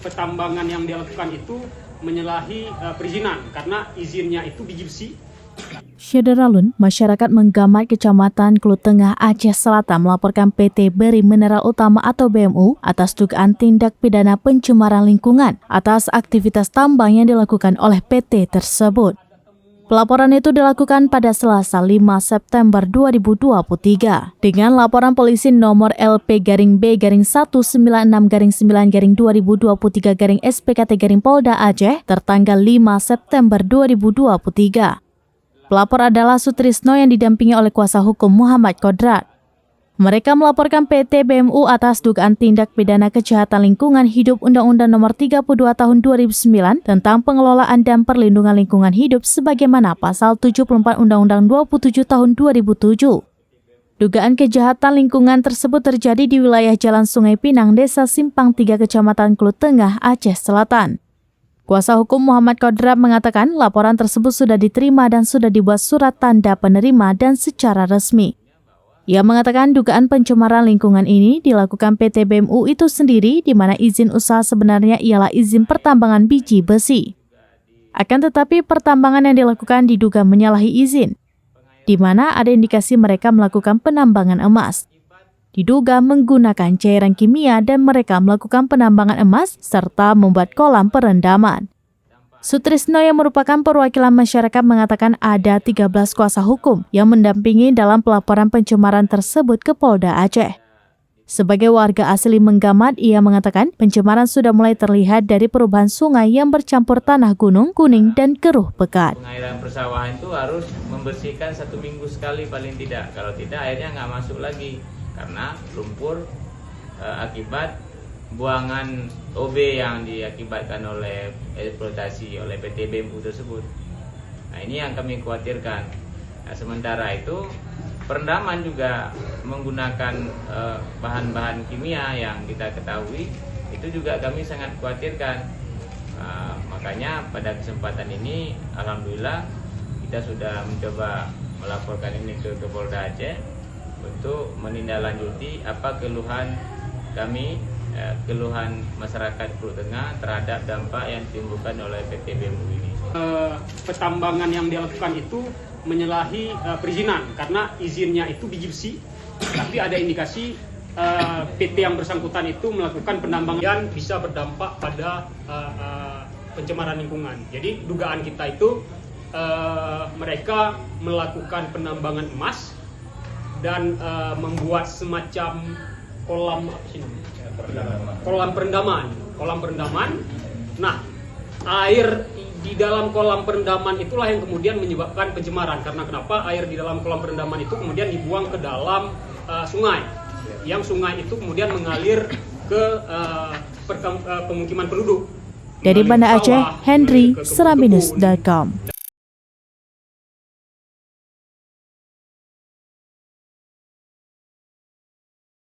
pertambangan yang dilakukan itu menyalahi perizinan karena izinnya itu biji besi. Syederalun, masyarakat Menggamat Kecamatan Kelut Tengah, Aceh Selatan melaporkan PT Beri Mineral Utama atau BMU atas dugaan tindak pidana pencemaran lingkungan atas aktivitas tambang yang dilakukan oleh PT tersebut. Pelaporan itu dilakukan pada Selasa 5 September 2023 dengan laporan polisi nomor LP-B-196-9-2023-SPKT-Polda Aceh tertanggal 5 September 2023. Pelapor adalah Sutrisno yang didampingi oleh kuasa hukum Muhammad Kodrat. Mereka melaporkan PT BMU atas dugaan tindak pidana kejahatan lingkungan hidup Undang-Undang Nomor 32 Tahun 2009 tentang pengelolaan dan perlindungan lingkungan hidup sebagaimana Pasal 74 Undang-Undang 27 Tahun 2007. Dugaan kejahatan lingkungan tersebut terjadi di wilayah Jalan Sungai Pinang, Desa Simpang 3, Kecamatan Kelut Tengah, Aceh Selatan. Kuasa hukum Muhammad Kodrat mengatakan laporan tersebut sudah diterima dan sudah dibuat surat tanda penerima dan secara resmi. Ia mengatakan dugaan pencemaran lingkungan ini dilakukan PT BMU itu sendiri di mana izin usaha sebenarnya ialah izin pertambangan biji besi. Akan tetapi pertambangan yang dilakukan diduga menyalahi izin, di mana ada indikasi mereka melakukan penambangan emas. Diduga menggunakan cairan kimia dan mereka melakukan penambangan emas serta membuat kolam perendaman. Sutrisno yang merupakan perwakilan masyarakat mengatakan ada 13 kuasa hukum yang mendampingi dalam pelaporan pencemaran tersebut ke Polda Aceh. Sebagai warga asli Menggamat, ia mengatakan pencemaran sudah mulai terlihat dari perubahan sungai yang bercampur tanah gunung, kuning, dan keruh pekat. Pengairan persawahan itu harus membersihkan 1 minggu sekali paling tidak. Kalau tidak airnya nggak masuk lagi karena lumpur akibat buangan OB yang diakibatkan oleh eksploitasi oleh PT BMU tersebut. Nah, ini yang kami khawatirkan. Nah, sementara itu perendaman juga menggunakan bahan-bahan kimia yang kita ketahui itu juga kami sangat khawatirkan. Makanya pada kesempatan ini alhamdulillah kita sudah mencoba melaporkan ini ke Polda Aceh untuk menindaklanjuti apa keluhan kami, keluhan masyarakat Kelut Tengah terhadap dampak yang ditimbulkan oleh PT BMU ini. Pertambangan yang dilakukan itu menyalahi perizinan karena izinnya itu biji besi, tapi ada indikasi PT yang bersangkutan itu melakukan penambangan yang bisa berdampak pada pencemaran lingkungan. Jadi dugaan kita itu mereka melakukan penambangan emas dan membuat semacam kolam perendaman. Nah, air di dalam kolam perendaman itulah yang kemudian menyebabkan pencemaran. Karena kenapa? Air di dalam kolam perendaman itu kemudian dibuang ke dalam sungai. Yang sungai itu kemudian mengalir ke pemukiman penduduk. Dari Banda Aceh, Henry, Serambinus.com.